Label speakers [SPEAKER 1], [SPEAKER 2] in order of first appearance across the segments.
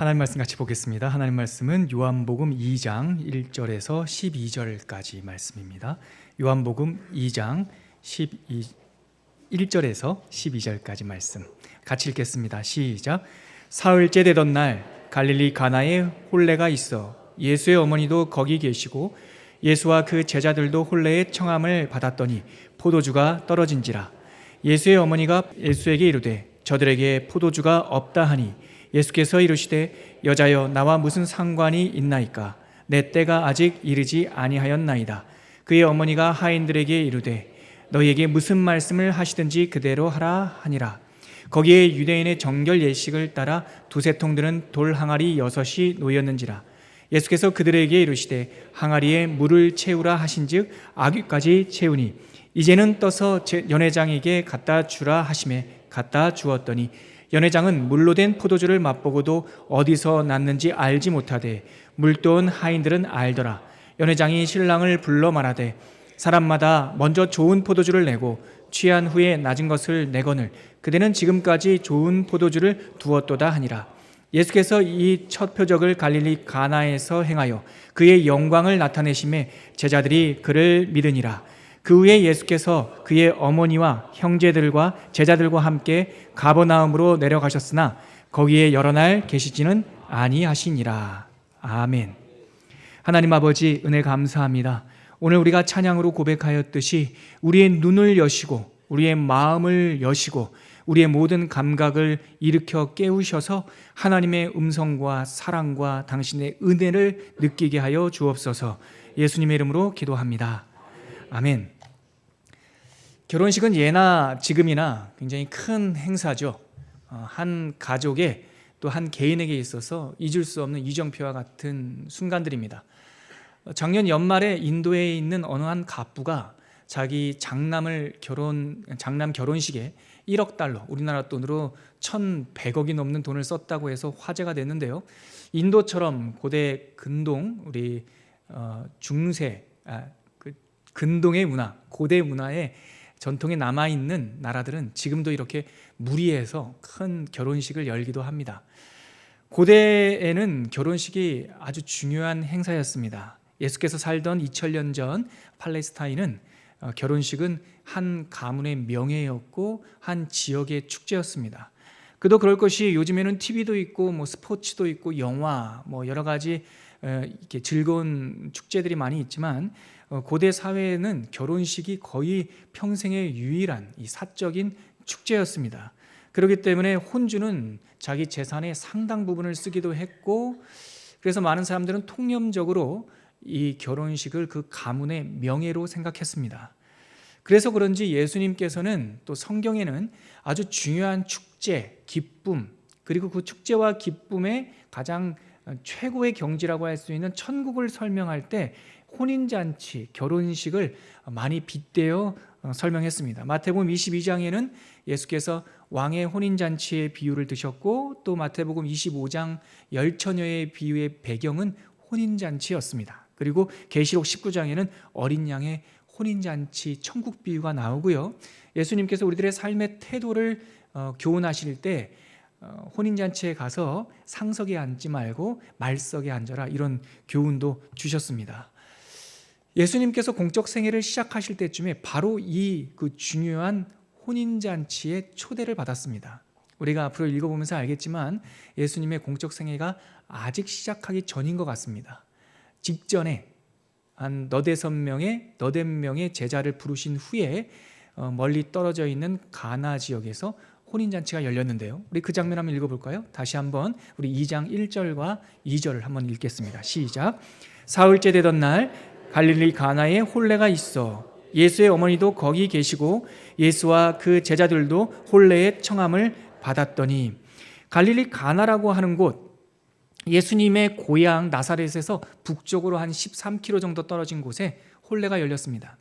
[SPEAKER 1] 하나님 말씀 같이 보겠습니다. 하나님 말씀은 요한복음 2장 1절에서 12절까지 말씀입니다. 요한복음 2장 1절에서 12절까지 말씀 같이 읽겠습니다. 시작. 사흘째 되던 날 갈릴리 가나에 혼례가 있어 예수의 어머니도 거기 계시고 예수와 그 제자들도 혼례의 청함을 받았더니 포도주가 떨어진지라. 예수의 어머니가 예수에게 이르되 저들에게 포도주가 없다 하니 예수께서 이르시되 여자여 나와 무슨 상관이 있나이까? 내 때가 아직 이르지 아니하였나이다. 그의 어머니가 하인들에게 이르되 너희에게 무슨 말씀을 하시든지 그대로 하라 하니라. 거기에 유대인의 정결 예식을 따라 두세 통 드는 돌 항아리 6이 놓였는지라. 예수께서 그들에게 이르시되 항아리에 물을 채우라 하신즉 아귀까지 채우니 이제는 떠서 연회장에게 갖다 주라 하시매 갖다 주었더니 연회장은 물로 된 포도주를 맛보고도 어디서 났는지 알지 못하되 물도온 하인들은 알더라. 연회장이 신랑을 불러 말하되 사람마다 먼저 좋은 포도주를 내고 취한 후에 낮은 것을 내거늘 그대는 지금까지 좋은 포도주를 두었도다 하니라. 예수께서 이 첫 표적을 갈릴리 가나에서 행하여 그의 영광을 나타내심에 제자들이 그를 믿으니라. 그 후에 예수께서 그의 어머니와 형제들과 제자들과 함께 가버나움으로 내려가셨으나 거기에 여러 날 계시지는 아니하시니라. 아멘. 하나님 아버지 은혜 감사합니다. 오늘 우리가 찬양으로 고백하였듯이 우리의 눈을 여시고 우리의 마음을 여시고 우리의 모든 감각을 일으켜 깨우셔서 하나님의 음성과 사랑과 당신의 은혜를 느끼게 하여 주옵소서. 예수님의 이름으로 기도합니다. 아멘. 결혼식은 예나 지금이나 굉장히 큰 행사죠. 한 가족에 또 한 개인에게 있어서 잊을 수 없는 이정표와 같은 순간들입니다. 작년 연말에 인도에 있는 어느 한 갑부가 자기 장남 결혼식에 1억 달러, 우리나라 돈으로 1,100억이 넘는 돈을 썼다고 해서 화제가 됐는데요. 인도처럼 고대 근동, 우리 근동의 문화, 고대 문화의 전통에 남아있는 나라들은 지금도 이렇게 무리해서 큰 결혼식을 열기도 합니다. 고대에는 결혼식이 아주 중요한 행사였습니다. 예수께서 살던 2000년 전 팔레스타인은 결혼식은 한 가문의 명예였고 한 지역의 축제였습니다. 그도 그럴 것이 요즘에는 TV도 있고 스포츠도 있고 영화 여러 가지 이렇게 즐거운 축제들이 많이 있지만 고대 사회에는 결혼식이 거의 평생의 유일한 이 사적인 축제였습니다. 그렇기 때문에 혼주는 자기 재산의 상당 부분을 쓰기도 했고 그래서 많은 사람들은 통념적으로 이 결혼식을 그 가문의 명예로 생각했습니다. 그래서 그런지 예수님께서는 또 성경에는 아주 중요한 축제, 기쁨, 그리고 그 축제와 기쁨의 가장 최고의 경지라고 할 수 있는 천국을 설명할 때 혼인잔치, 결혼식을 많이 빗대어 설명했습니다. 마태복음 22장에는 예수께서 왕의 혼인잔치의 비유를 드셨고 또 마태복음 25장 열처녀의 비유의 배경은 혼인잔치였습니다. 그리고 계시록 19장에는 어린 양의 혼인잔치 천국 비유가 나오고요. 예수님께서 우리들의 삶의 태도를 교훈하실 때 혼인잔치에 가서 상석에 앉지 말고 말석에 앉아라 이런 교훈도 주셨습니다. 예수님께서 공적 생애를 시작하실 때쯤에 바로 그 중요한 혼인잔치의 초대를 받았습니다. 우리가 앞으로 읽어보면서 알겠지만 예수님의 공적 생애가 아직 시작하기 전인 것 같습니다. 직전에 한 너댓 명의 제자를 부르신 후에 멀리 떨어져 있는 가나 지역에서 혼인잔치가 열렸는데요. 우리 그 장면 한번 읽어볼까요? 다시 한번 우리 2장 1절과 2절을 한번 읽겠습니다. 시작. 사흘째 되던 날 갈릴리 가나에 혼례가 있어 예수의 어머니도 거기 계시고 예수와 그 제자들도 혼례의 청함을 받았더니. 갈릴리 가나라고 하는 곳, 예수님의 고향 나사렛에서 북쪽으로 한 13km 정도 떨어진 곳에 혼례가 열렸습니다.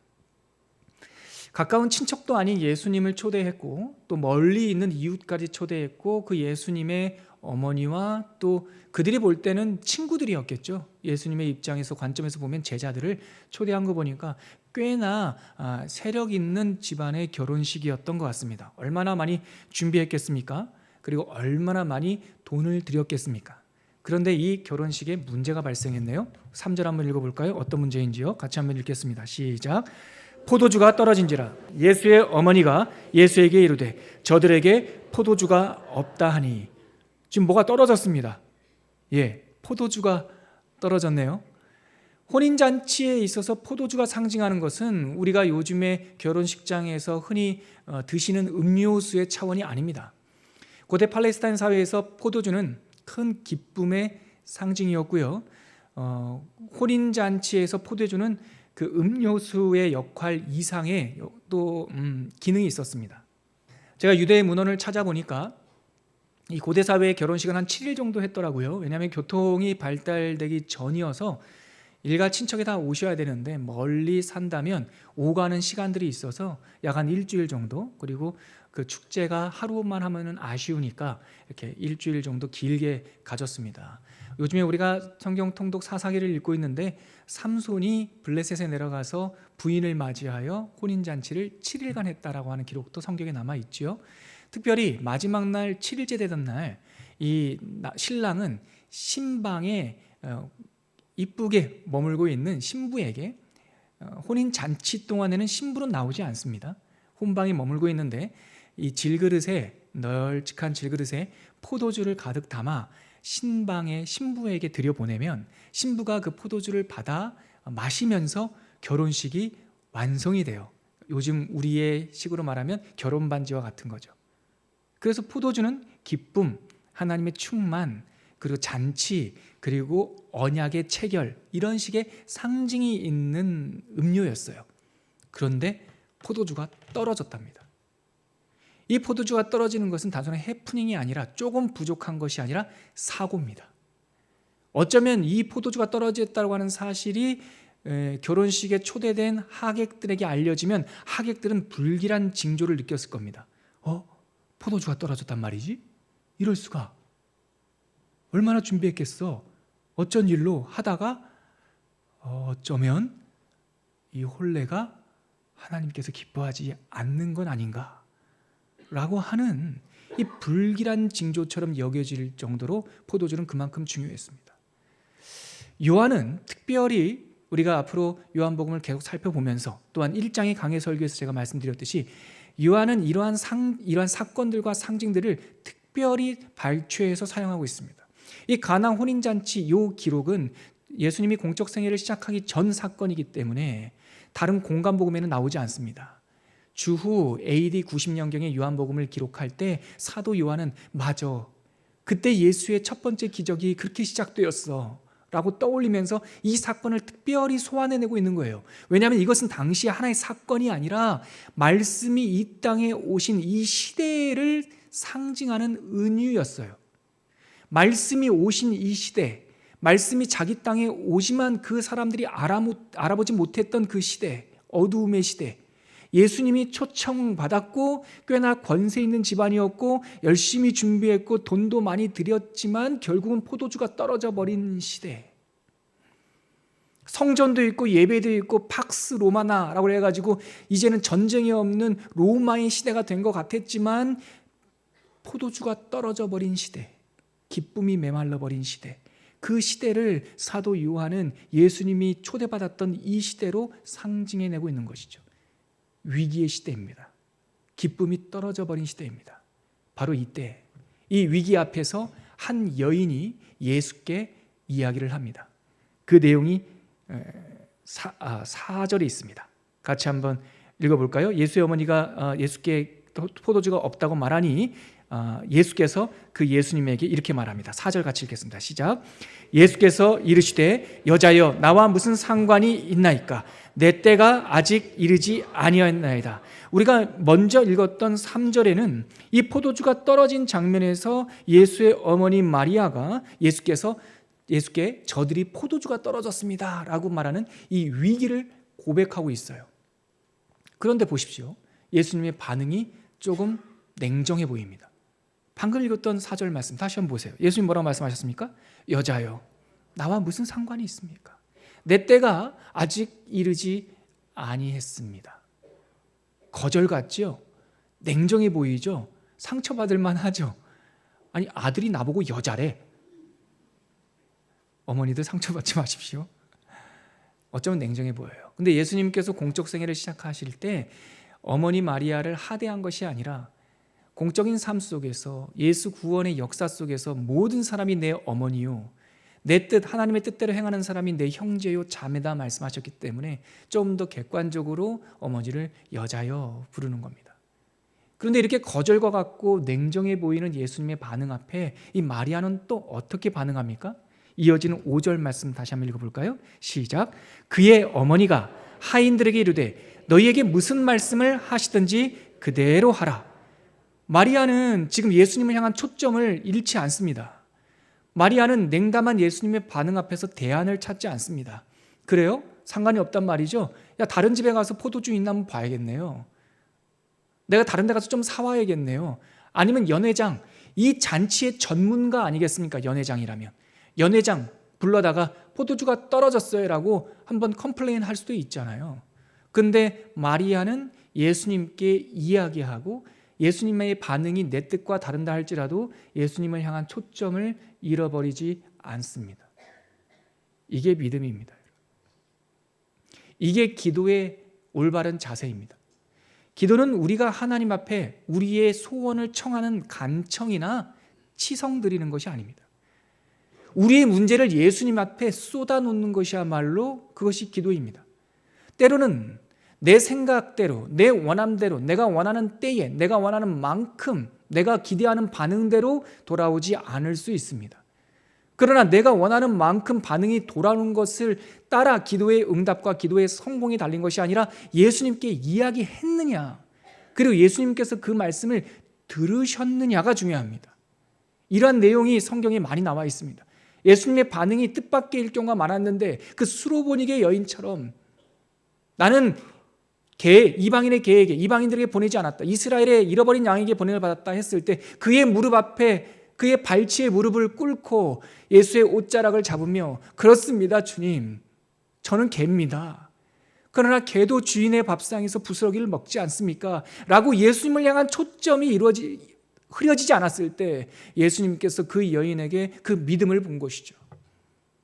[SPEAKER 1] 가까운 친척도 아닌 예수님을 초대했고 또 멀리 있는 이웃까지 초대했고 그 예수님의 어머니와 또 그들이 볼 때는 친구들이었겠죠. 예수님의 입장에서 관점에서 보면 제자들을 초대한 거 보니까 꽤나 세력 있는 집안의 결혼식이었던 것 같습니다. 얼마나 많이 준비했겠습니까? 그리고 얼마나 많이 돈을 들였겠습니까? 그런데 이 결혼식에 문제가 발생했네요. 3절 한번 읽어볼까요? 어떤 문제인지요? 같이 한번 읽겠습니다. 시작. 포도주가 떨어진지라 예수의 어머니가 예수에게 이르되 저들에게 포도주가 없다 하니. 지금 뭐가 떨어졌습니다. 포도주가 떨어졌네요. 혼인잔치에 있어서 포도주가 상징하는 것은 우리가 요즘에 결혼식장에서 흔히 드시는 음료수의 차원이 아닙니다. 고대 팔레스타인 사회에서 포도주는 큰 기쁨의 상징이었고요. 혼인잔치에서 포도주는 그 음료수의 역할 이상의 또 기능이 있었습니다. 제가 유대 문헌을 찾아보니까 이 고대 사회의 결혼식은 한 7일 정도 했더라고요. 왜냐하면 교통이 발달되기 전이어서 일가 친척이 다 오셔야 되는데 멀리 산다면 오가는 시간들이 있어서 약 한 일주일 정도, 그리고 그 축제가 하루만 하면은 아쉬우니까 이렇게 일주일 정도 길게 가졌습니다. 요즘에 우리가 성경 통독 사사기를 읽고 있는데 삼손이 블레셋에 내려가서 부인을 맞이하여 혼인잔치를 7일간 했다라고 하는 기록도 성경에 남아 있지요. 특별히 마지막 날 7일째 되던 날 이 신랑은 신방에 이쁘게 머물고 있는 신부에게 혼인잔치 동안에는 신부는 나오지 않습니다. 혼방에 머물고 있는데 이 질그릇에, 널찍한 질그릇에 포도주를 가득 담아 신방의 신부에게 들여보내면 신부가 그 포도주를 받아 마시면서 결혼식이 완성이 돼요. 요즘 우리의 식으로 말하면 결혼 반지와 같은 거죠. 그래서 포도주는 기쁨, 하나님의 충만, 그리고 잔치, 그리고 언약의 체결, 이런 식의 상징이 있는 음료였어요. 그런데 포도주가 떨어졌답니다. 이 포도주가 떨어지는 것은 단순한 해프닝이 아니라 조금 부족한 것이 아니라 사고입니다. 어쩌면 이 포도주가 떨어졌다고 하는 사실이 결혼식에 초대된 하객들에게 알려지면 하객들은 불길한 징조를 느꼈을 겁니다. 포도주가 떨어졌단 말이지? 이럴 수가. 얼마나 준비했겠어? 어쩐 일로 하다가 어쩌면 이 혼례가 하나님께서 기뻐하지 않는 건 아닌가 라고 하는 이 불길한 징조처럼 여겨질 정도로 포도주는 그만큼 중요했습니다. 요한은 특별히 우리가 앞으로 요한복음을 계속 살펴보면서 또한 1장의 강해 설교에서 제가 말씀드렸듯이 요한은 이러한 사건들과 상징들을 특별히 발췌해서 사용하고 있습니다. 이 가나 혼인잔치 요 기록은 예수님이 공적 생애를 시작하기 전 사건이기 때문에 다른 공간복음에는 나오지 않습니다. 주후 AD 90년경에 요한복음을 기록할 때 사도 요한은 맞아, 그때 예수의 첫 번째 기적이 그렇게 시작되었어 라고 떠올리면서 이 사건을 특별히 소환해내고 있는 거예요. 왜냐하면 이것은 당시 하나의 사건이 아니라 말씀이 이 땅에 오신 이 시대를 상징하는 은유였어요. 말씀이 오신 이 시대, 말씀이 자기 땅에 오지만 그 사람들이 알아보지 못했던 그 시대, 어두움의 시대, 예수님이 초청받았고 꽤나 권세 있는 집안이었고 열심히 준비했고 돈도 많이 들였지만 결국은 포도주가 떨어져 버린 시대, 성전도 있고 예배도 있고 팍스 로마나라고 해가지고 이제는 전쟁이 없는 로마의 시대가 된 것 같았지만 포도주가 떨어져 버린 시대, 기쁨이 메말라 버린 시대, 그 시대를 사도 요한은 예수님이 초대받았던 이 시대로 상징해내고 있는 것이죠. 위기의 시대입니다. 기쁨이 떨어져 버린 시대입니다. 바로 이때 이 위기 앞에서 한 여인이 예수께 이야기를 합니다. 그 내용이 4절에 있습니다. 같이 한번 읽어볼까요? 예수의 어머니가 예수께 포도주가 없다고 말하니 예수께서 그 예수님에게 이렇게 말합니다. 4절 같이 읽겠습니다. 시작. 예수께서 이르시되 여자여 나와 무슨 상관이 있나이까? 내 때가 아직 이르지 아니하였나이다. 우리가 먼저 읽었던 3절에는 이 포도주가 떨어진 장면에서 예수의 어머니 마리아가 예수께 저들이 포도주가 떨어졌습니다 라고 말하는 이 위기를 고백하고 있어요. 그런데 보십시오. 예수님의 반응이 조금 냉정해 보입니다. 방금 읽었던 4절 말씀 다시 한번 보세요. 예수님 뭐라고 말씀하셨습니까? 여자여 나와 무슨 상관이 있습니까? 내 때가 아직 이르지 아니했습니다. 거절 같지요? 냉정해 보이죠? 상처받을 만하죠? 아니 아들이 나보고 여자래. 어머니들 상처받지 마십시오. 어쩌면 냉정해 보여요. 근데 예수님께서 공적 생애를 시작하실 때 어머니 마리아를 하대한 것이 아니라 공적인 삶 속에서 예수 구원의 역사 속에서 모든 사람이 내 어머니요, 내 뜻, 하나님의 뜻대로 행하는 사람이 내 형제요 자매다 말씀하셨기 때문에 좀 더 객관적으로 어머니를 여자여 부르는 겁니다. 그런데 이렇게 거절과 같고 냉정해 보이는 예수님의 반응 앞에 이 마리아는 또 어떻게 반응합니까? 이어지는 5절 말씀 다시 한번 읽어볼까요? 시작. 그의 어머니가 하인들에게 이르되 너희에게 무슨 말씀을 하시든지 그대로 하라. 마리아는 지금 예수님을 향한 초점을 잃지 않습니다. 마리아는 냉담한 예수님의 반응 앞에서 대안을 찾지 않습니다. 그래요? 상관이 없단 말이죠. 야, 다른 집에 가서 포도주 있나 한번 봐야겠네요. 내가 다른 데 가서 좀 사와야겠네요. 아니면 연회장, 이 잔치의 전문가 아니겠습니까? 연회장이라면. 연회장 불러다가 포도주가 떨어졌어요 라고 한번 컴플레인 할 수도 있잖아요. 근데 마리아는 예수님께 이야기하고 예수님의 반응이 내 뜻과 다른다 할지라도 예수님을 향한 초점을 잃어버리지 않습니다. 이게 믿음입니다. 이게 기도의 올바른 자세입니다. 기도는 우리가 하나님 앞에 우리의 소원을 청하는 간청이나 치성 드리는 것이 아닙니다. 우리의 문제를 예수님 앞에 쏟아놓는 것이야말로 그것이 기도입니다. 때로는 내 생각대로, 내 원함대로, 내가 원하는 때에, 내가 원하는 만큼, 내가 기대하는 반응대로 돌아오지 않을 수 있습니다. 그러나 내가 원하는 만큼 반응이 돌아오는 것을 따라 기도의 응답과 기도의 성공이 달린 것이 아니라 예수님께 이야기했느냐, 그리고 예수님께서 그 말씀을 들으셨느냐가 중요합니다. 이러한 내용이 성경에 많이 나와 있습니다. 예수님의 반응이 뜻밖의 경우가 많았는데 그 수로보니게 여인처럼 나는 이방인의 개에게, 이방인들에게 보내지 않았다, 이스라엘의 잃어버린 양에게 보냄을 받았다 했을 때 그의 무릎 앞에, 그의 발치에 무릎을 꿇고 예수의 옷자락을 잡으며 그렇습니다 주님, 저는 개입니다. 그러나 개도 주인의 밥상에서 부스러기를 먹지 않습니까? 라고 예수님을 향한 초점이 흐려지지 않았을 때 예수님께서 그 여인에게 그 믿음을 본 것이죠.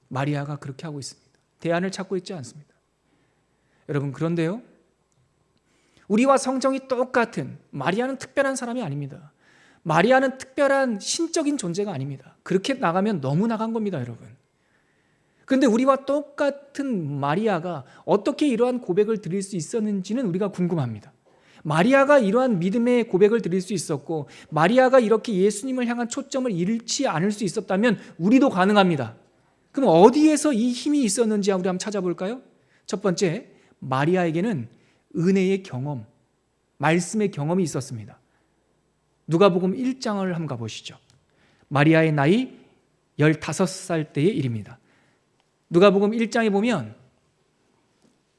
[SPEAKER 1] 마리아가 그렇게 하고 있습니다. 대안을 찾고 있지 않습니다. 여러분, 그런데요, 우리와 성정이 똑같은 마리아는 특별한 사람이 아닙니다. 마리아는 특별한 신적인 존재가 아닙니다. 그렇게 나가면 너무 나간 겁니다, 여러분. 그런데 우리와 똑같은 마리아가 어떻게 이러한 고백을 드릴 수 있었는지는 우리가 궁금합니다. 마리아가 이러한 믿음의 고백을 드릴 수 있었고 마리아가 이렇게 예수님을 향한 초점을 잃지 않을 수 있었다면 우리도 가능합니다. 그럼 어디에서 이 힘이 있었는지 우리 한번 찾아볼까요? 첫 번째, 마리아에게는 은혜의 경험, 말씀의 경험이 있었습니다. 누가복음 1장을 한번 가보시죠. 마리아의 나이 15살 때의 일입니다. 누가복음 1장에 보면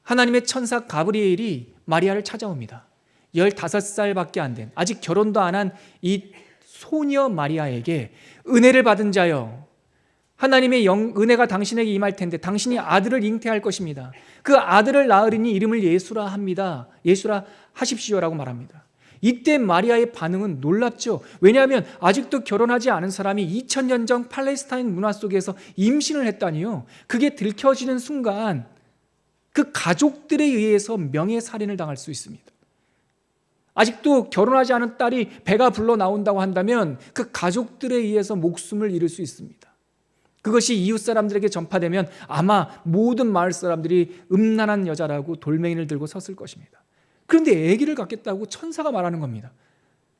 [SPEAKER 1] 하나님의 천사 가브리엘이 마리아를 찾아옵니다. 15살밖에 안 된, 아직 결혼도 안 한 이 소녀 마리아에게 은혜를 받은 자여, 하나님의 은혜가 당신에게 임할 텐데 당신이 아들을 잉태할 것입니다. 그 아들을 낳으리니 이름을 예수라 합니다. 예수라 하십시오라고 말합니다. 이때 마리아의 반응은 놀랍죠. 왜냐하면 아직도 결혼하지 않은 사람이 2000년 전 팔레스타인 문화 속에서 임신을 했다니요. 그게 들켜지는 순간 그 가족들에 의해서 명예살인을 당할 수 있습니다. 아직도 결혼하지 않은 딸이 배가 불러 나온다고 한다면 그 가족들에 의해서 목숨을 잃을 수 있습니다. 그것이 이웃 사람들에게 전파되면 아마 모든 마을 사람들이 음란한 여자라고 돌멩이를 들고 섰을 것입니다. 그런데 아기를 갖겠다고 천사가 말하는 겁니다.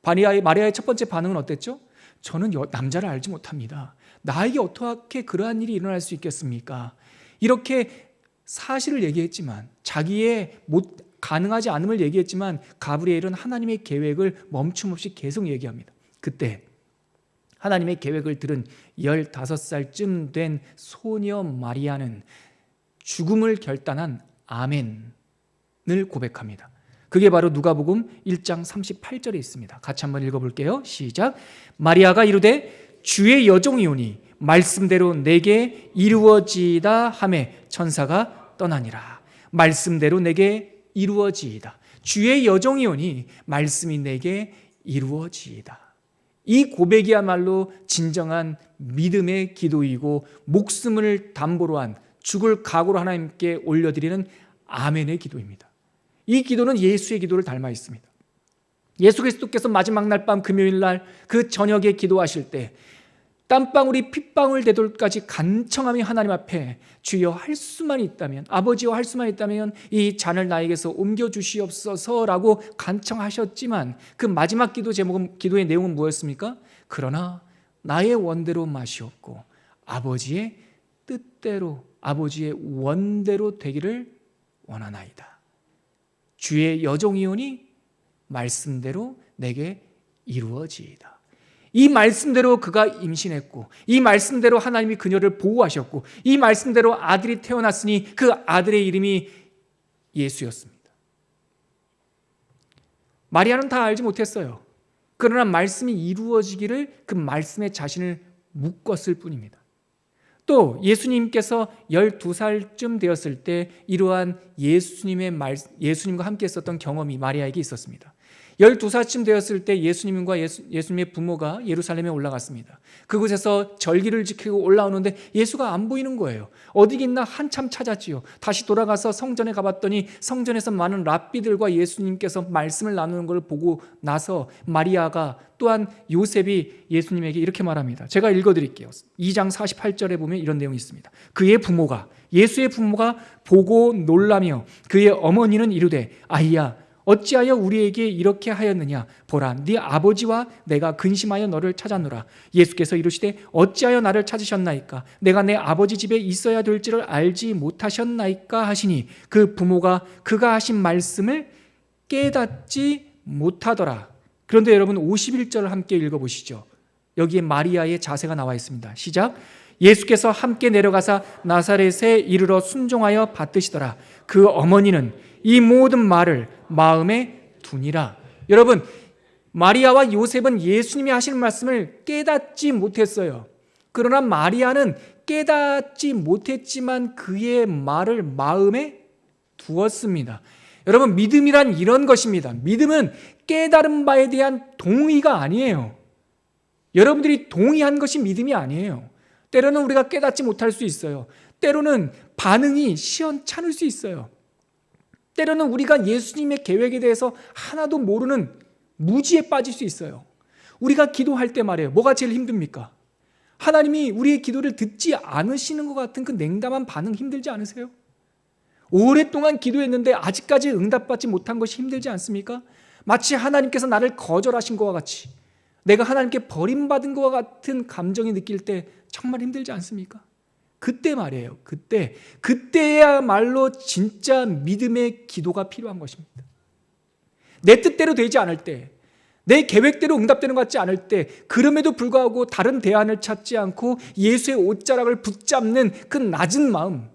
[SPEAKER 1] 마리아의 첫 번째 반응은 어땠죠? 저는 남자를 알지 못합니다. 나에게 어떻게 그러한 일이 일어날 수 있겠습니까? 이렇게 사실을 얘기했지만, 자기의 가능하지 않음을 얘기했지만 가브리엘은 하나님의 계획을 멈춤없이 계속 얘기합니다. 그때 하나님의 계획을 들은 15살쯤 된 소녀 마리아는 죽음을 결단한 아멘을 고백합니다. 그게 바로 누가복음 1장 38절에 있습니다. 같이 한번 읽어볼게요. 시작. 마리아가 이르되 주의 여종이오니 말씀대로 내게 이루어지이다 하매 천사가 떠나니라. 말씀대로 내게 이루어지이다. 주의 여종이오니 말씀이 내게 이루어지이다. 이 고백이야말로 진정한 믿음의 기도이고 목숨을 담보로 한 죽을 각오로 하나님께 올려드리는 아멘의 기도입니다. 이 기도는 예수의 기도를 닮아 있습니다. 예수 그리스도께서 마지막 날 밤 금요일 날 그 저녁에 기도하실 때 땀방울이 핏방울 되돌까지 간청하며 하나님 앞에 주여 할 수만 있다면, 아버지와 할 수만 있다면 이 잔을 나에게서 옮겨주시옵소서라고 간청하셨지만 그 마지막 기도 제목은, 기도의 내용은 뭐였습니까? 그러나 나의 원대로 마시옵고 아버지의 뜻대로, 아버지의 원대로 되기를 원하나이다. 주의 여종이오니 말씀대로 내게 이루어지이다. 이 말씀대로 그가 임신했고, 이 말씀대로 하나님이 그녀를 보호하셨고, 이 말씀대로 아들이 태어났으니 그 아들의 이름이 예수였습니다. 마리아는 다 알지 못했어요. 그러나 말씀이 이루어지기를 그 말씀에 자신을 묶었을 뿐입니다. 또 예수님께서 12살쯤 되었을 때 이러한 예수님과 함께 했었던 경험이 마리아에게 있었습니다. 12살쯤 되었을 때 예수님과 예수님의 부모가 예루살렘에 올라갔습니다. 그곳에서 절기를 지키고 올라오는데 예수가 안 보이는 거예요. 어디 있나 한참 찾았지요. 다시 돌아가서 성전에 가봤더니 성전에서 많은 랍비들과 예수님께서 말씀을 나누는 걸 보고 나서 마리아가 또한 요셉이 예수님에게 이렇게 말합니다. 제가 읽어드릴게요. 2장 48절에 보면 이런 내용이 있습니다. 그의 부모가, 예수의 부모가 보고 놀라며 그의 어머니는 이르되 아이야 어찌하여 우리에게 이렇게 하였느냐? 보라, 네 아버지와 내가 근심하여 너를 찾았노라. 예수께서 이르시되 어찌하여 나를 찾으셨나이까? 내가 내 아버지 집에 있어야 될 줄을 알지 못하셨나이까? 하시니 그 부모가 그가 하신 말씀을 깨닫지 못하더라. 그런데 여러분 51절을 함께 읽어보시죠. 여기에 마리아의 자세가 나와 있습니다. 시작. 예수께서 함께 내려가사 나사렛에 이르러 순종하여 받드시더라. 그 어머니는 이 모든 말을 마음에 두니라. 여러분, 마리아와 요셉은 예수님이 하시는 말씀을 깨닫지 못했어요. 그러나 마리아는 깨닫지 못했지만 그의 말을 마음에 두었습니다. 여러분, 믿음이란 이런 것입니다. 믿음은 깨달은 바에 대한 동의가 아니에요. 여러분들이 동의한 것이 믿음이 아니에요. 때로는 우리가 깨닫지 못할 수 있어요. 때로는 반응이 시원찮을 수 있어요. 때로는 우리가 예수님의 계획에 대해서 하나도 모르는 무지에 빠질 수 있어요. 우리가 기도할 때 말이에요. 뭐가 제일 힘듭니까? 하나님이 우리의 기도를 듣지 않으시는 것 같은 그 냉담한 반응 힘들지 않으세요? 오랫동안 기도했는데 아직까지 응답받지 못한 것이 힘들지 않습니까? 마치 하나님께서 나를 거절하신 것과 같이, 내가 하나님께 버림받은 것과 같은 감정이 느낄 때 정말 힘들지 않습니까? 그때 말이에요. 그때야말로 진짜 믿음의 기도가 필요한 것입니다. 내 뜻대로 되지 않을 때, 내 계획대로 응답되는 것 같지 않을 때, 그럼에도 불구하고 다른 대안을 찾지 않고 예수의 옷자락을 붙잡는 그 낮은 마음,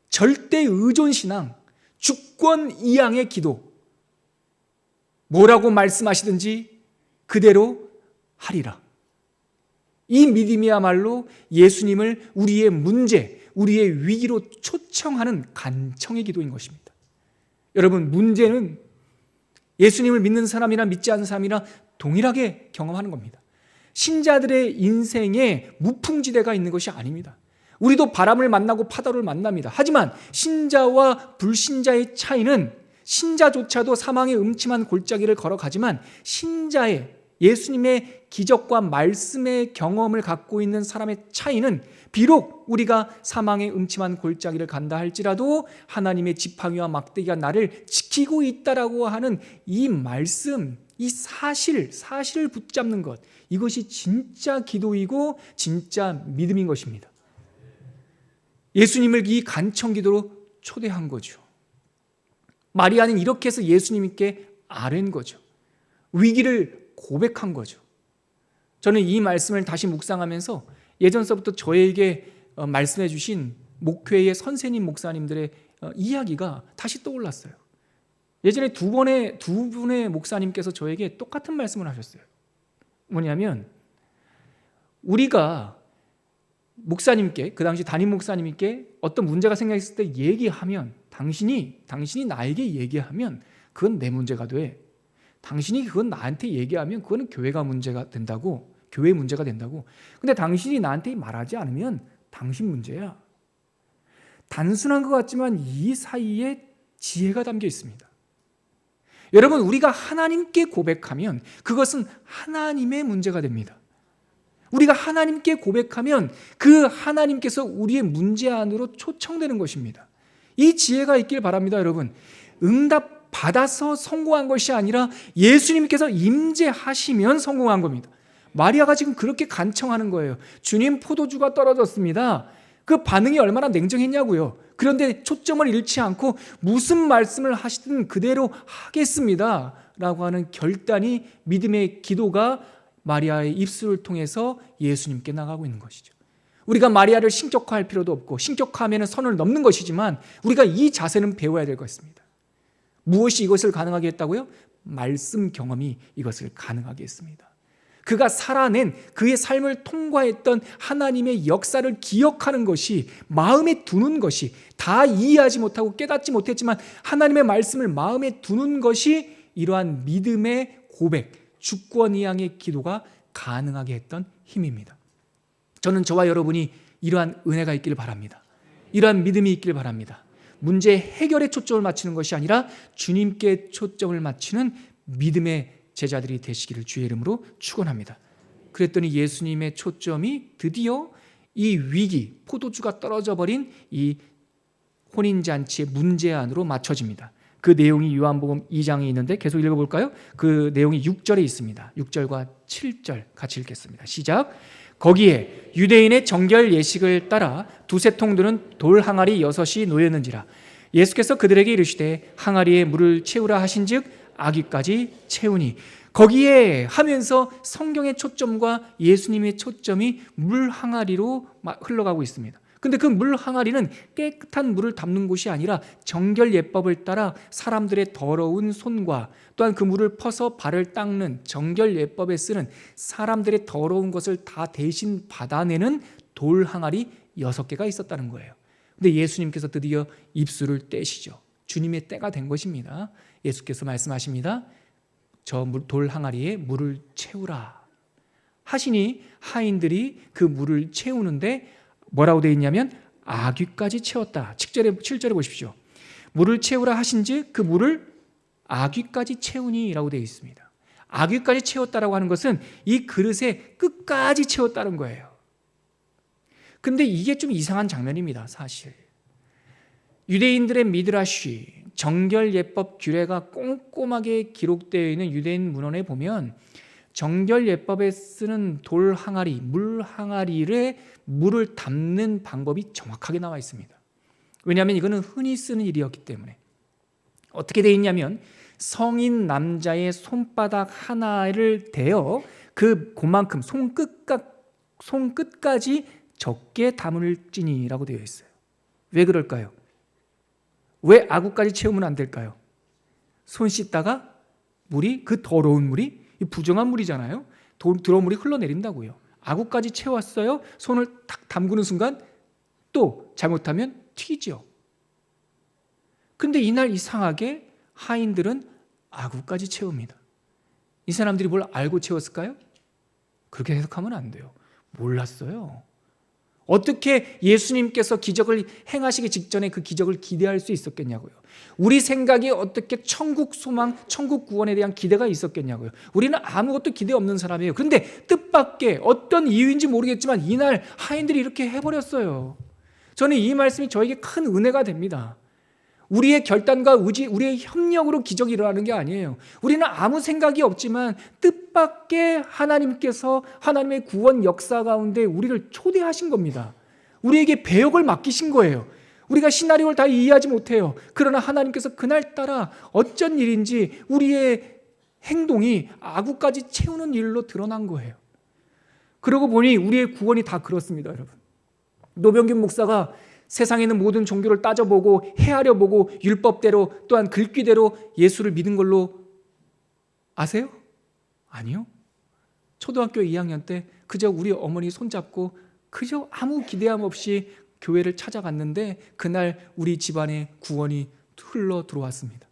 [SPEAKER 1] 절대 의존 신앙, 주권 이양의 기도, 뭐라고 말씀하시든지 그대로 하리라. 이 믿음이야말로 예수님을 우리의 문제, 우리의 위기로 초청하는 간청의 기도인 것입니다. 여러분, 문제는 예수님을 믿는 사람이나 믿지 않는 사람이나 동일하게 경험하는 겁니다. 신자들의 인생에 무풍지대가 있는 것이 아닙니다. 우리도 바람을 만나고 파도를 만납니다. 하지만 신자와 불신자의 차이는, 신자조차도 사망의 음침한 골짜기를 걸어가지만 신자의, 예수님의 기적과 말씀의 경험을 갖고 있는 사람의 차이는, 비록 우리가 사망의 음침한 골짜기를 간다 할지라도 하나님의 지팡이와 막대기가 나를 지키고 있다라고 하는 이 말씀, 이 사실을 붙잡는 것, 이것이 진짜 기도이고 진짜 믿음인 것입니다. 예수님을 이 간청 기도로 초대한 거죠. 마리아는 이렇게 해서 예수님께 아뢰는 거죠. 위기를 고백한 거죠. 저는 이 말씀을 다시 묵상하면서 예전서부터 저에게 말씀해 주신 목회의 선생님 목사님들의 이야기가 다시 떠올랐어요. 예전에 두 분의 목사님께서 저에게 똑같은 말씀을 하셨어요. 뭐냐면, 우리가 목사님께, 그 당시 담임 목사님께 어떤 문제가 생겼을 때 얘기하면, 당신이 나에게 얘기하면 그건 내 문제가 돼. 당신이 그건 나한테 얘기하면 그거는 교회가 문제가 된다고 교회 문제가 된다고. 근데 당신이 나한테 말하지 않으면 당신 문제야. 단순한 것 같지만 이 사이에 지혜가 담겨 있습니다. 여러분, 우리가 하나님께 고백하면 그것은 하나님의 문제가 됩니다. 우리가 하나님께 고백하면 그 하나님께서 우리의 문제 안으로 초청되는 것입니다. 이 지혜가 있길 바랍니다, 여러분. 응답 받아서 성공한 것이 아니라 예수님께서 임재하시면 성공한 겁니다. 마리아가 지금 그렇게 간청하는 거예요. 주님, 포도주가 떨어졌습니다. 그 반응이 얼마나 냉정했냐고요. 그런데 초점을 잃지 않고 무슨 말씀을 하시든 그대로 하겠습니다 라고 하는 결단이, 믿음의 기도가 마리아의 입술을 통해서 예수님께 나가고 있는 것이죠. 우리가 마리아를 신격화할 필요도 없고, 신격화하면 선을 넘는 것이지만 우리가 이 자세는 배워야 될 것입니다. 무엇이 이것을 가능하게 했다고요? 말씀 경험이 이것을 가능하게 했습니다. 그가 살아낸, 그의 삶을 통과했던 하나님의 역사를 기억하는 것이, 마음에 두는 것이, 다 이해하지 못하고 깨닫지 못했지만 하나님의 말씀을 마음에 두는 것이 이러한 믿음의 고백, 주권이양의 기도가 가능하게 했던 힘입니다. 저는 저와 여러분이 이러한 은혜가 있기를 바랍니다. 이러한 믿음이 있기를 바랍니다. 문제 해결에 초점을 맞추는 것이 아니라 주님께 초점을 맞추는 믿음의 제자들이 되시기를 주의 이름으로 축원합니다. 그랬더니 예수님의 초점이 드디어 이 위기, 포도주가 떨어져 버린 이 혼인잔치의 문제 안으로 맞춰집니다. 그 내용이 요한복음 2장에 있는데 계속 읽어볼까요? 그 내용이 6절에 있습니다. 6절과 7절 같이 읽겠습니다. 시작. 거기에 유대인의 정결 예식을 따라 두세 통 드는 돌 항아리 6이 놓였는지라. 예수께서 그들에게 이르시되 항아리에 물을 채우라 하신즉 아귀까지 채우니. 거기에 하면서 성경의 초점과 예수님의 초점이 물 항아리로 흘러가고 있습니다. 근데 그 물 항아리는 깨끗한 물을 담는 곳이 아니라 정결 예법을 따라 사람들의 더러운 손과 또한 그 물을 퍼서 발을 닦는 정결 예법에 쓰는 사람들의 더러운 것을 다 대신 받아내는 돌 항아리 6개가 있었다는 거예요. 근데 예수님께서 드디어 입술을 떼시죠. 주님의 때가 된 것입니다. 예수께서 말씀하십니다. 저 돌 항아리에 물을 채우라 하시니 하인들이 그 물을 채우는데 뭐라고 되어 있냐면 아귀까지 채웠다. 7절에 보십시오. 물을 채우라 하신즉 그 물을 아귀까지 채우니 라고 되어 있습니다. 아귀까지 채웠다라고 하는 것은 이 그릇에 끝까지 채웠다는 거예요. 근데 이게 좀 이상한 장면입니다, 사실. 유대인들의 미드라시, 정결 예법 규례가 꼼꼼하게 기록되어 있는 유대인 문헌에 보면 정결 예법에 쓰는 돌 항아리, 물 항아리에 물을 담는 방법이 정확하게 나와 있습니다. 왜냐하면 이거는 흔히 쓰는 일이었기 때문에. 어떻게 되어 있냐면 성인 남자의 손바닥 하나를 대어 그만큼 손끝까지 적게 담을지니라고 되어 있어요. 왜 그럴까요? 왜 아구까지 채우면 안 될까요? 손 씻다가 물이, 그 더러운 물이 부정한 물이잖아요. 더러운 물이 흘러내린다고요. 아구까지 채웠어요. 손을 탁 담그는 순간 또 잘못하면 튀죠. 근데 이날 이상하게 하인들은 아구까지 채웁니다. 이 사람들이 뭘 알고 채웠을까요? 그렇게 해석하면 안 돼요. 몰랐어요. 어떻게 예수님께서 기적을 행하시기 직전에 그 기적을 기대할 수 있었겠냐고요. 우리 생각이 어떻게 천국 소망, 천국 구원에 대한 기대가 있었겠냐고요. 우리는 아무것도 기대 없는 사람이에요. 그런데 뜻밖의 어떤 이유인지 모르겠지만 이날 하인들이 이렇게 해버렸어요. 저는 이 말씀이 저에게 큰 은혜가 됩니다. 우리의 결단과 의지, 우리의 협력으로 기적이 일어나는 게 아니에요. 우리는 아무 생각이 없지만 뜻밖의 하나님께서 하나님의 구원 역사 가운데 우리를 초대하신 겁니다. 우리에게 배역을 맡기신 거예요. 우리가 시나리오를 다 이해하지 못해요. 그러나 하나님께서 그날따라 어쩐 일인지 우리의 행동이 아구까지 채우는 일로 드러난 거예요. 그러고 보니 우리의 구원이 다 그렇습니다, 여러분. 노병균 목사가 세상에 있는 모든 종교를 따져보고 헤아려보고 율법대로 또한 글귀대로 예수를 믿은 걸로 아세요? 아니요. 초등학교 2학년 때 그저 우리 어머니 손잡고 그저 아무 기대함 없이 교회를 찾아갔는데 그날 우리 집안에 구원이 흘러 들어왔습니다.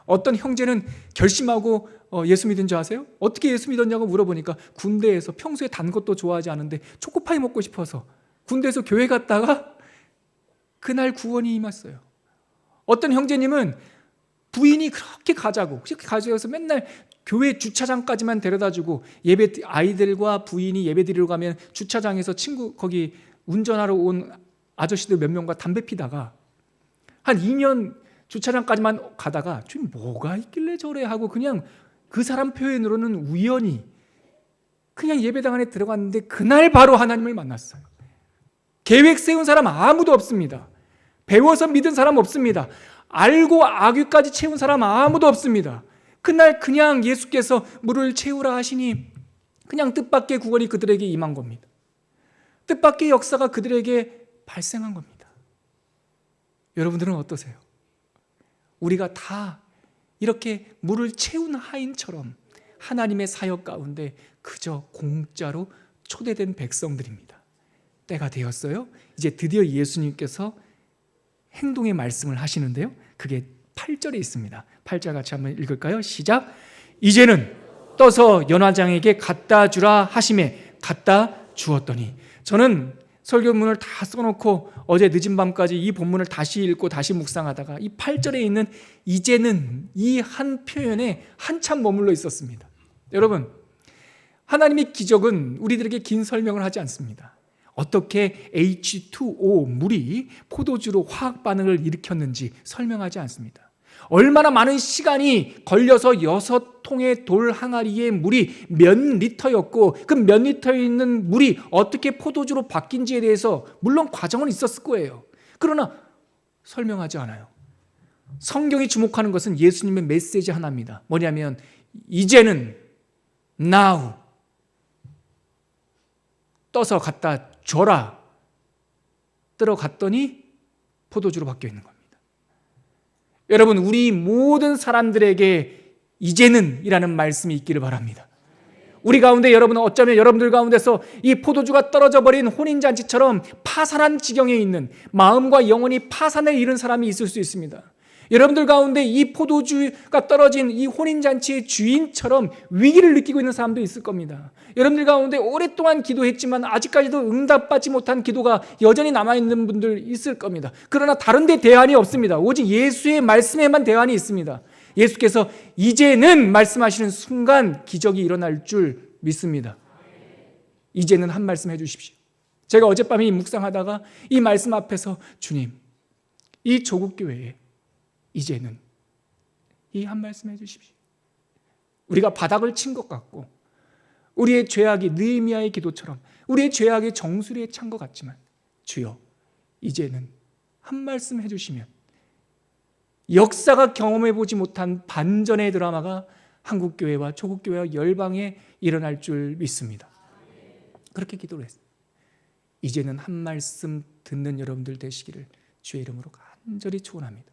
[SPEAKER 1] 어떤 형제는 결심하고 예수 믿은 줄 아세요? 어떻게 예수 믿었냐고 물어보니까 군대에서 평소에 단 것도 좋아하지 않은데 초코파이 먹고 싶어서 군대에서 교회 갔다가 그날 구원이 임했어요. 어떤 형제님은 부인이 그렇게 가자고 가져서 맨날 교회 주차장까지만 데려다주고 아이들과 부인이 예배 드리러 가면 주차장에서 거기 운전하러 온 아저씨들 몇 명과 담배 피다가 한 2년 주차장까지만 가다가 좀 뭐가 있길래 저래 하고 그냥 그 사람 표현으로는 우연히 그냥 예배당 안에 들어갔는데 그날 바로 하나님을 만났어요. 계획 세운 사람 아무도 없습니다. 배워서 믿은 사람 없습니다. 알고 악유까지 채운 사람 아무도 없습니다. 그날 그냥 예수께서 물을 채우라 하시니 그냥 뜻밖의 구원이 그들에게 임한 겁니다. 뜻밖의 역사가 그들에게 발생한 겁니다. 여러분들은 어떠세요? 우리가 다 이렇게 물을 채운 하인처럼 하나님의 사역 가운데 그저 공짜로 초대된 백성들입니다. 때가 되었어요. 이제 드디어 예수님께서 행동의 말씀을 하시는데요. 그게 8절에 있습니다. 8절 같이 한번 읽을까요? 시작. 이제는 떠서 연화장에게 갖다 주라 하시매 갖다 주었더니. 저는 설교문을 다 써놓고 어제 늦은 밤까지 이 본문을 다시 읽고 다시 묵상하다가 이 8절에 있는 이제는 이 한 표현에 한참 머물러 있었습니다. 여러분, 하나님의 기적은 우리들에게 긴 설명을 하지 않습니다. 어떻게 H2O 물이 포도주로 화학 반응을 일으켰는지 설명하지 않습니다. 얼마나 많은 시간이 걸려서 6통의 돌 항아리의 물이 몇 리터였고 그 몇 리터에 있는 물이 어떻게 포도주로 바뀐지에 대해서 물론 과정은 있었을 거예요. 그러나 설명하지 않아요. 성경이 주목하는 것은 예수님의 메시지 하나입니다. 뭐냐면 이제는 now 떠서 갖다 줘라. 들어갔더니 포도주로 바뀌어 있는 겁니다. 여러분, 우리 모든 사람들에게 이제는 이라는 말씀이 있기를 바랍니다. 우리 가운데 여러분은 어쩌면 여러분들 가운데서 이 포도주가 떨어져 버린 혼인잔치처럼 파산한 지경에 있는 마음과 영혼이 파산에 이른 사람이 있을 수 있습니다. 여러분들 가운데 이 포도주가 떨어진 이 혼인잔치의 주인처럼 위기를 느끼고 있는 사람도 있을 겁니다. 여러분들 가운데 오랫동안 기도했지만 아직까지도 응답받지 못한 기도가 여전히 남아있는 분들 있을 겁니다. 그러나 다른 데 대안이 없습니다. 오직 예수의 말씀에만 대안이 있습니다. 예수께서 이제는 말씀하시는 순간 기적이 일어날 줄 믿습니다. 이제는 한 말씀 해주십시오. 제가 어젯밤에 묵상하다가 이 말씀 앞에서 주님, 이 조국교회에 이제는 이 한 말씀 해주십시오. 우리가 바닥을 친 것 같고 우리의 죄악이 느헤미야의 기도처럼 우리의 죄악이 정수리에 찬 것 같지만 주여 이제는 한 말씀 해주시면 역사가 경험해보지 못한 반전의 드라마가 한국교회와 조국교회와 열방에 일어날 줄 믿습니다. 그렇게 기도를 했어요. 이제는 한 말씀 듣는 여러분들 되시기를 주의 이름으로 간절히 축원합니다.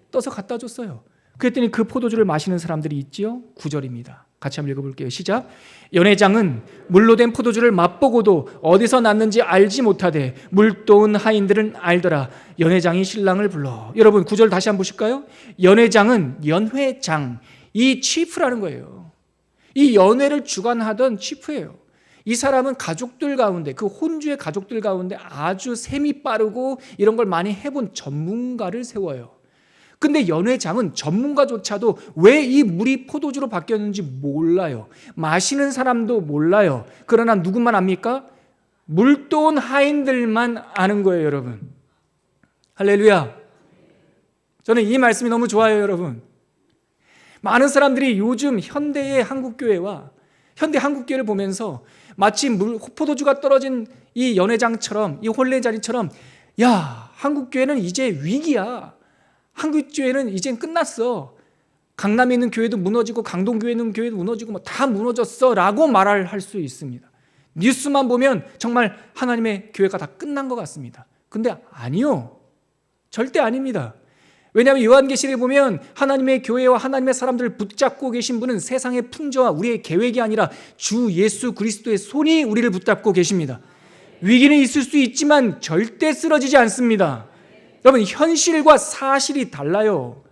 [SPEAKER 1] 떠서 갖다 줬어요. 그랬더니 그 포도주를 마시는 사람들이 있지요. 9절입니다. 같이 한번 읽어볼게요. 시작. 연회장은 물로 된 포도주를 맛보고도 어디서 났는지 알지 못하되 물도운 하인들은 알더라. 연회장이 신랑을 불러. 여러분 9절 다시 한번 보실까요? 연회장은 연회장, 이 치프라는 거예요. 이 연회를 주관하던 치프예요. 이 사람은 가족들 가운데, 그 혼주의 가족들 가운데 아주 셈이 빠르고 이런 걸 많이 해본 전문가를 세워요. 근데 연회장은 전문가조차도 왜 이 물이 포도주로 바뀌었는지 몰라요. 마시는 사람도 몰라요. 그러나 누구만 압니까? 물도온 하인들만 아는 거예요, 여러분. 할렐루야. 저는 이 말씀이 너무 좋아요, 여러분. 많은 사람들이 요즘 현대의 한국교회와 현대 한국교회를 보면서 마치 포도주가 떨어진 이 연회장처럼, 이 혼례자리처럼, 야, 한국교회는 이제 위기야. 한국교회는 이젠 끝났어. 강남에 있는 교회도 무너지고 강동교회에 있는 교회도 무너지고 뭐 다 무너졌어 라고 할 수 있습니다. 뉴스만 보면 정말 하나님의 교회가 다 끝난 것 같습니다. 근데 아니요. 절대 아닙니다. 왜냐하면 요한계시록에 보면 하나님의 교회와 하나님의 사람들을 붙잡고 계신 분은 세상의 풍조와 우리의 계획이 아니라 주 예수 그리스도의 손이 우리를 붙잡고 계십니다. 위기는 있을 수 있지만 절대 쓰러지지 않습니다. 여러분, 현실과 사실이 달라요.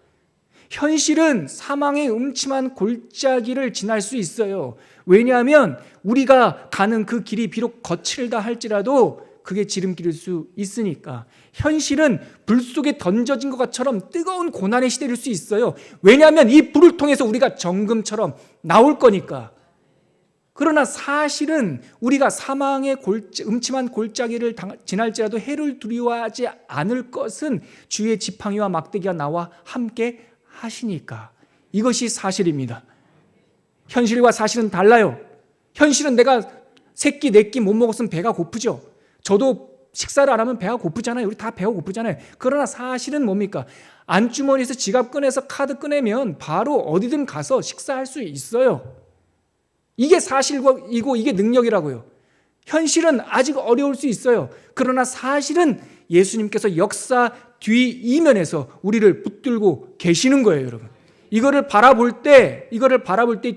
[SPEAKER 1] 현실은 사망의 음침한 골짜기를 지날 수 있어요. 왜냐하면 우리가 가는 그 길이 비록 거칠다 할지라도 그게 지름길일 수 있으니까. 현실은 불 속에 던져진 것처럼 뜨거운 고난의 시대일 수 있어요. 왜냐하면 이 불을 통해서 우리가 정금처럼 나올 거니까. 그러나 사실은 우리가 사망의 음침한 골짜기를 지날지라도 해를 두려워하지 않을 것은 주의 지팡이와 막대기가 나와 함께 하시니까. 이것이 사실입니다. 현실과 사실은 달라요. 현실은 내가 세 끼, 네 끼 못 먹었으면 배가 고프죠. 저도 식사를 안 하면 배가 고프잖아요. 우리 다 배가 고프잖아요. 그러나 사실은 뭡니까? 안주머니에서 지갑 꺼내서 카드 꺼내면 바로 어디든 가서 식사할 수 있어요. 이게 사실이고 이게 능력이라고요. 현실은 아직 어려울 수 있어요. 그러나 사실은 예수님께서 역사 뒤 이면에서 우리를 붙들고 계시는 거예요, 여러분. 이거를 바라볼 때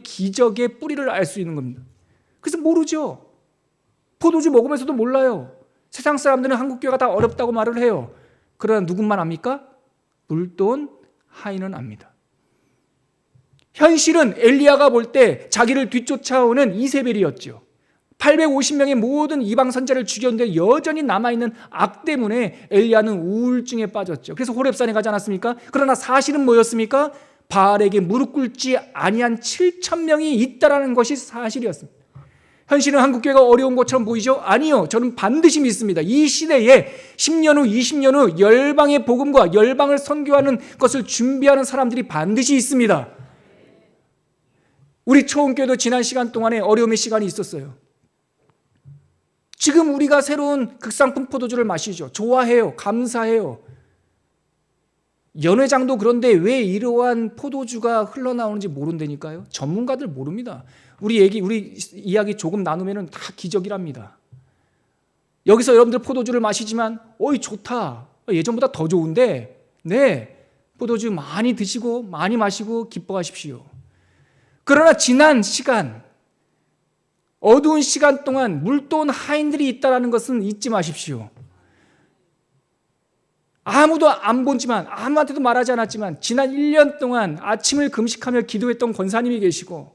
[SPEAKER 1] 기적의 뿌리를 알 수 있는 겁니다. 그래서 모르죠. 포도주 먹으면서도 몰라요. 세상 사람들은 한국교회가 다 어렵다고 말을 해요. 그러나 누군만 압니까? 물돈 하인은 압니다. 현실은 엘리야가 볼 때 자기를 뒤쫓아오는 이세벨이었죠. 850명의 모든 이방 선자를 죽였는데 여전히 남아있는 악 때문에 엘리야는 우울증에 빠졌죠. 그래서 호렙산에 가지 않았습니까? 그러나 사실은 뭐였습니까? 바알에게 무릎 꿇지 아니한 7,000명이 있다라는 것이 사실이었습니다. 현실은 한국교회가 어려운 것처럼 보이죠? 아니요. 저는 반드시 믿습니다. 이 시대에 10년 후, 20년 후 열방의 복음과 열방을 선교하는 것을 준비하는 사람들이 반드시 있습니다. 우리 초원교회도 지난 시간 동안에 어려움의 시간이 있었어요. 지금 우리가 새로운 극상품 포도주를 마시죠. 좋아해요. 감사해요. 연회장도 그런데 왜 이러한 포도주가 흘러나오는지 모른다니까요. 전문가들 모릅니다. 우리 이야기 조금 나누면 다 기적이랍니다. 여기서 여러분들 포도주를 마시지만 어이 좋다. 예전보다 더 좋은데 네, 포도주 많이 드시고 많이 마시고 기뻐하십시오. 그러나 지난 시간, 어두운 시간 동안 물돈 하인들이 있다는 것은 잊지 마십시오. 아무도 안 보지만 아무한테도 말하지 않았지만 지난 1년 동안 아침을 금식하며 기도했던 권사님이 계시고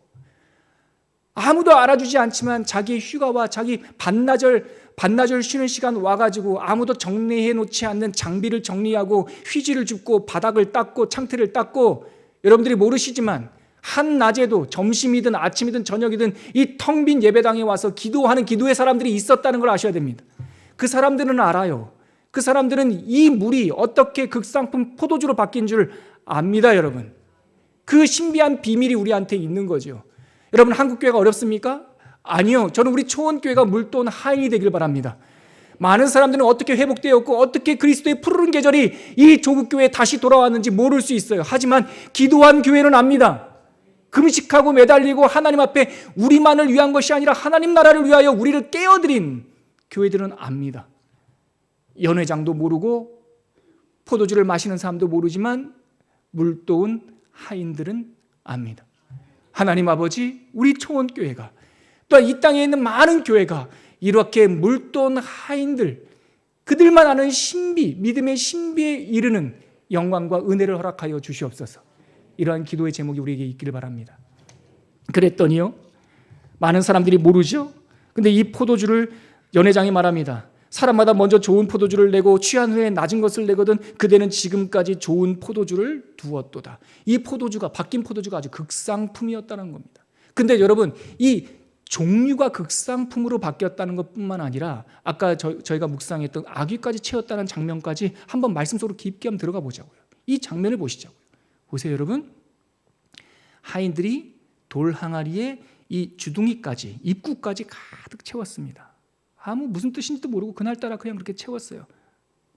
[SPEAKER 1] 아무도 알아주지 않지만 자기의 휴가와 자기 반나절 쉬는 시간 와가지고 아무도 정리해 놓지 않는 장비를 정리하고 휴지를 줍고 바닥을 닦고 창틀을 닦고 여러분들이 모르시지만 한낮에도 점심이든 아침이든 저녁이든 이 텅 빈 예배당에 와서 기도하는 기도의 사람들이 있었다는 걸 아셔야 됩니다. 그 사람들은 알아요. 그 사람들은 이 물이 어떻게 극상품 포도주로 바뀐 줄 압니다, 여러분. 그 신비한 비밀이 우리한테 있는 거죠. 여러분, 한국교회가 어렵습니까? 아니요. 저는 우리 초원교회가 물돈 하인이 되길 바랍니다. 많은 사람들은 어떻게 회복되었고 어떻게 그리스도의 푸르른 계절이 이 조국교회에 다시 돌아왔는지 모를 수 있어요. 하지만 기도한 교회는 압니다. 금식하고 매달리고 하나님 앞에 우리만을 위한 것이 아니라 하나님 나라를 위하여 우리를 깨어드린 교회들은 압니다. 연회장도 모르고 포도주를 마시는 사람도 모르지만 물도운 하인들은 압니다. 하나님 아버지, 우리 초원교회가 또한 이 땅에 있는 많은 교회가 이렇게 물도운 하인들, 그들만 아는 신비, 믿음의 신비에 이르는 영광과 은혜를 허락하여 주시옵소서. 이러한 기도의 제목이 우리에게 있기를 바랍니다. 그랬더니요, 많은 사람들이 모르죠. 근데 이 포도주를 연회장이 말합니다. 사람마다 먼저 좋은 포도주를 내고 취한 후에 낮은 것을 내거든 그대는 지금까지 좋은 포도주를 두었도다. 이 포도주가, 바뀐 포도주가 아주 극상품이었다는 겁니다. 근데 여러분, 이 종류가 극상품으로 바뀌었다는 것뿐만 아니라 아까 저희가 묵상했던 아귀까지 채웠다는 장면까지 한번 말씀 속으로 깊게 한번 들어가 보자고요. 이 장면을 보시자고요. 보세요, 여러분. 하인들이 돌 항아리에 이 주둥이까지, 입구까지 가득 채웠습니다. 무슨 뜻인지도 모르고 그날따라 그냥 그렇게 채웠어요.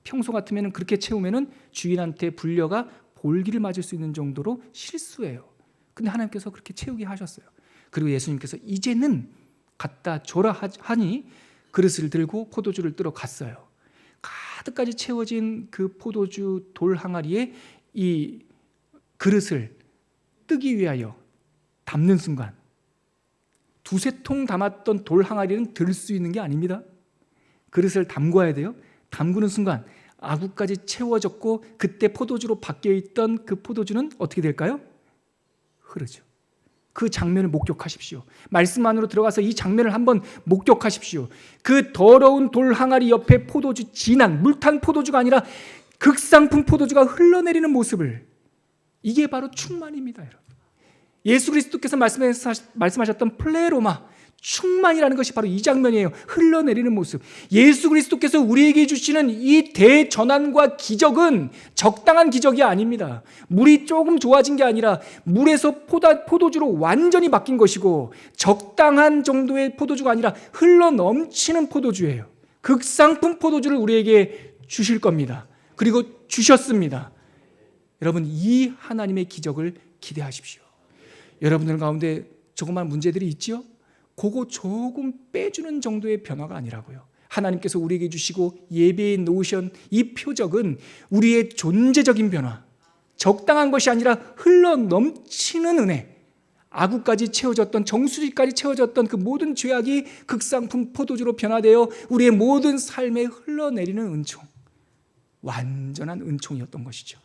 [SPEAKER 1] 평소 같으면 그렇게 채우면 주인한테 불려가 볼기를 맞을 수 있는 정도로 실수예요. 근데 하나님께서 그렇게 채우게 하셨어요. 그리고 예수님께서 이제는 갖다 줘라 하니 그릇을 들고 포도주를 뜨러 갔어요. 가득까지 채워진 그 포도주 돌 항아리에 이 그릇을 뜨기 위하여 담는 순간, 두세 통 담았던 돌 항아리는 들 수 있는 게 아닙니다. 그릇을 담궈야 돼요. 담그는 순간 아구까지 채워졌고 그때 포도주로 바뀌어있던 그 포도주는 어떻게 될까요? 흐르죠. 그 장면을 목격하십시오. 말씀 안으로 들어가서 이 장면을 한번 목격하십시오. 그 더러운 돌 항아리 옆에 포도주, 진한 물탄 포도주가 아니라 극상품 포도주가 흘러내리는 모습을, 이게 바로 충만입니다, 여러분. 예수 그리스도께서 말씀하셨던 플레로마, 충만이라는 것이 바로 이 장면이에요. 흘러내리는 모습. 예수 그리스도께서 우리에게 주시는 이 대전환과 기적은 적당한 기적이 아닙니다. 물이 조금 좋아진 게 아니라 물에서 포도주로 완전히 바뀐 것이고, 적당한 정도의 포도주가 아니라 흘러넘치는 포도주예요. 극상품 포도주를 우리에게 주실 겁니다. 그리고 주셨습니다. 여러분, 이 하나님의 기적을 기대하십시오. 여러분들 가운데 조그만 문제들이 있지요? 그거 조금 빼주는 정도의 변화가 아니라고요. 하나님께서 우리에게 주시고 예배에 놓으신 이 표적은 우리의 존재적인 변화, 적당한 것이 아니라 흘러넘치는 은혜, 아구까지 채워졌던, 정수리까지 채워졌던 그 모든 죄악이 극상품 포도주로 변화되어 우리의 모든 삶에 흘러내리는 은총, 완전한 은총이었던 것이죠.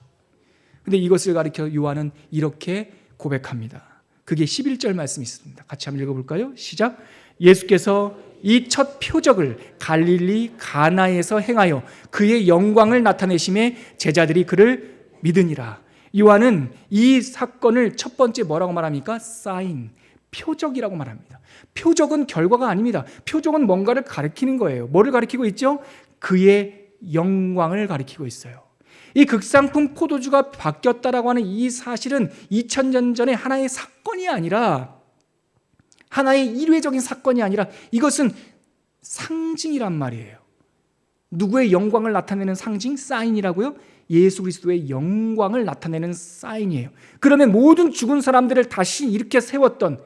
[SPEAKER 1] 근데 이것을 가리켜 요한은 이렇게 고백합니다. 그게 11절 말씀이 있습니다. 같이 한번 읽어볼까요? 시작. 예수께서 이 첫 표적을 갈릴리 가나에서 행하여 그의 영광을 나타내심에 제자들이 그를 믿으니라. 요한은 이 사건을 첫 번째 뭐라고 말합니까? 사인, 표적이라고 말합니다. 표적은 결과가 아닙니다. 표적은 뭔가를 가리키는 거예요. 뭐를 가리키고 있죠? 그의 영광을 가리키고 있어요. 이 극상품 포도주가 바뀌었다라고 하는 이 사실은 2000년 전에 하나의 사건이 아니라, 하나의 일회적인 사건이 아니라, 이것은 상징이란 말이에요. 누구의 영광을 나타내는 상징? 사인이라고요? 예수 그리스도의 영광을 나타내는 사인이에요. 그러면 모든 죽은 사람들을 다시 일으켜 세웠던,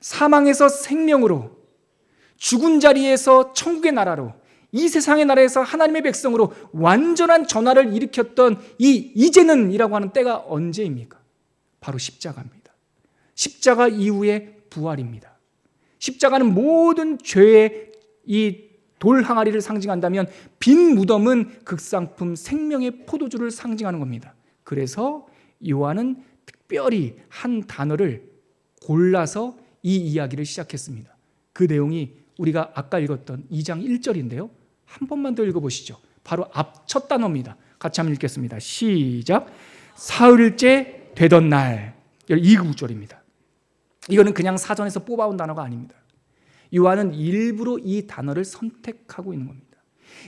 [SPEAKER 1] 사망에서 생명으로, 죽은 자리에서 천국의 나라로, 이 세상의 나라에서 하나님의 백성으로 완전한 전환을 일으켰던 이 이제는 이라고 하는 때가 언제입니까? 바로 십자가입니다. 십자가 이후의 부활입니다. 십자가는 모든 죄의 이 돌 항아리를 상징한다면 빈 무덤은 극상품 생명의 포도주를 상징하는 겁니다. 그래서 요한은 특별히 한 단어를 골라서 이 이야기를 시작했습니다. 그 내용이 우리가 아까 읽었던 2장 1절인데요. 한 번만 더 읽어보시죠. 바로 앞 첫 단어입니다. 같이 한번 읽겠습니다. 시작. 사흘째 되던 날. 이 구절입니다. 이거는 그냥 사전에서 뽑아온 단어가 아닙니다. 요한은 일부러 이 단어를 선택하고 있는 겁니다.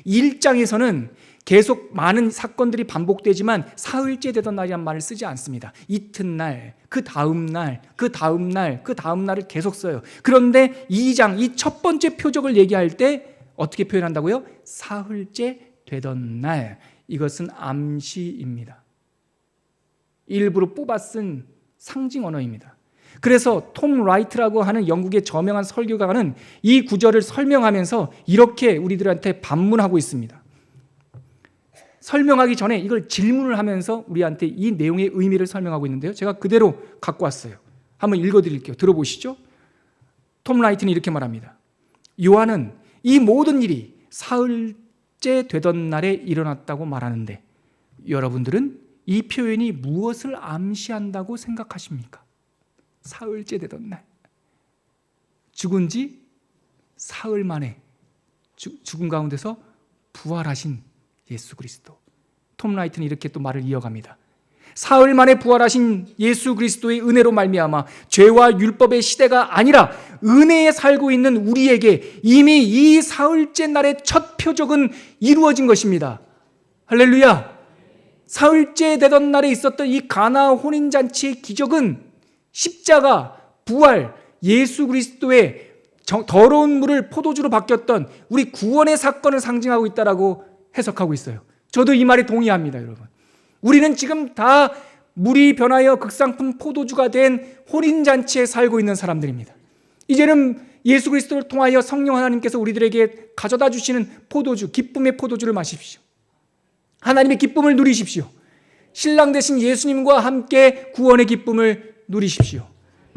[SPEAKER 1] 1장에서는 계속 많은 사건들이 반복되지만 사흘째 되던 날이란 말을 쓰지 않습니다. 이튿날, 그 다음날, 그 다음날, 그 다음날을 계속 써요. 그런데 2장, 이 첫 번째 표적을 얘기할 때 어떻게 표현한다고요? 사흘째 되던 날. 이것은 암시입니다. 일부러 뽑아 쓴 상징 언어입니다. 그래서 톰 라이트라고 하는 영국의 저명한 설교가는 이 구절을 설명하면서 이렇게 우리들한테 반문하고 있습니다. 설명하기 전에 이걸 질문을 하면서 우리한테 이 내용의 의미를 설명하고 있는데요. 제가 그대로 갖고 왔어요. 한번 읽어드릴게요. 들어보시죠. 톰 라이트는 이렇게 말합니다. 요한은 이 모든 일이 사흘째 되던 날에 일어났다고 말하는데 여러분들은 이 표현이 무엇을 암시한다고 생각하십니까? 사흘째 되던 날, 죽은 지 사흘 만에 죽음 가운데서 부활하신 예수 그리스도. 톰 라이트는 이렇게 또 말을 이어갑니다. 사흘 만에 부활하신 예수 그리스도의 은혜로 말미암아 죄와 율법의 시대가 아니라 은혜에 살고 있는 우리에게 이미 이 사흘째 날의 첫 표적은 이루어진 것입니다. 할렐루야. 사흘째 되던 날에 있었던 이 가나 혼인잔치의 기적은 십자가, 부활, 예수 그리스도의 더러운 물을 포도주로 바뀌었던 우리 구원의 사건을 상징하고 있다라고 해석하고 있어요. 저도 이 말에 동의합니다, 여러분. 우리는 지금 다 물이 변하여 극상품 포도주가 된 혼인잔치에 살고 있는 사람들입니다. 이제는 예수 그리스도를 통하여 성령 하나님께서 우리들에게 가져다 주시는 포도주, 기쁨의 포도주를 마십시오. 하나님의 기쁨을 누리십시오. 신랑 되신 예수님과 함께 구원의 기쁨을 누리십시오.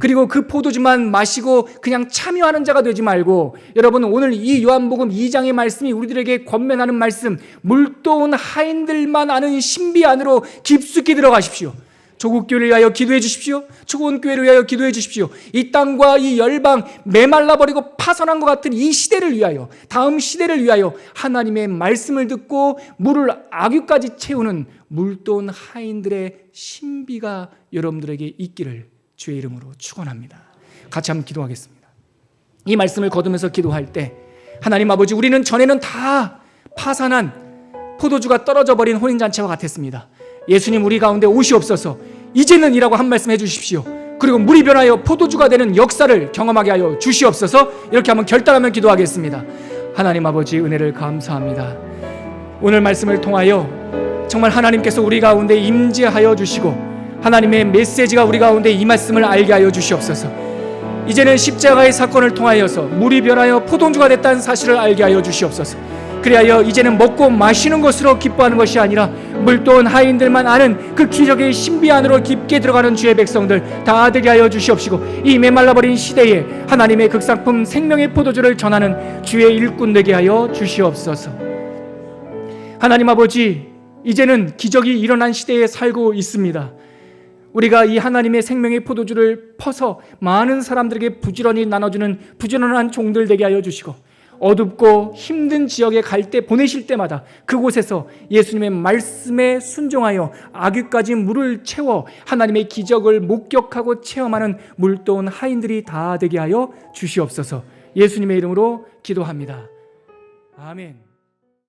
[SPEAKER 1] 그리고 그 포도주만 마시고 그냥 참여하는 자가 되지 말고, 여러분 오늘 이 요한복음 2장의 말씀이 우리들에게 권면하는 말씀, 물도온 하인들만 아는 신비 안으로 깊숙이 들어가십시오. 조국 교회를 위하여 기도해 주십시오. 초원 교회를 위하여 기도해 주십시오. 이 땅과 이 열방 메말라버리고 파선한 것 같은 이 시대를 위하여, 다음 시대를 위하여 하나님의 말씀을 듣고 물을 악유까지 채우는 물도온 하인들의 신비가 여러분들에게 있기를 주의 이름으로 축원합니다. 같이 한번 기도하겠습니다. 이 말씀을 거두면서 기도할 때, 하나님 아버지, 우리는 전에는 다 파산한 포도주가 떨어져 버린 혼인잔치와 같았습니다. 예수님 우리 가운데 오시옵소서. 이제는 이라고 한 말씀 해주십시오. 그리고 물이 변하여 포도주가 되는 역사를 경험하게 하여 주시옵소서. 이렇게 한번 결단하며 기도하겠습니다. 하나님 아버지, 은혜를 감사합니다. 오늘 말씀을 통하여 정말 하나님께서 우리 가운데 임재하여 주시고 하나님의 메시지가 우리 가운데 이 말씀을 알게 하여 주시옵소서. 이제는 십자가의 사건을 통하여서 물이 변하여 포도주가 됐다는 사실을 알게 하여 주시옵소서. 그리하여 이제는 먹고 마시는 것으로 기뻐하는 것이 아니라 물도온 하인들만 아는 그 기적의 신비 안으로 깊게 들어가는 주의 백성들 다 되게 하여 주시옵시고, 이 메말라버린 시대에 하나님의 극상품 생명의 포도주를 전하는 주의 일꾼 되게 하여 주시옵소서. 하나님 아버지, 이제는 기적이 일어난 시대에 살고 있습니다. 우리가 이 하나님의 생명의 포도주를 퍼서 많은 사람들에게 부지런히 나눠주는 부지런한 종들 되게 하여 주시고, 어둡고 힘든 지역에 갈 때, 보내실 때마다 그곳에서 예수님의 말씀에 순종하여 악유까지 물을 채워 하나님의 기적을 목격하고 체험하는 물도온 하인들이 다 되게 하여 주시옵소서. 예수님의 이름으로 기도합니다. 아멘.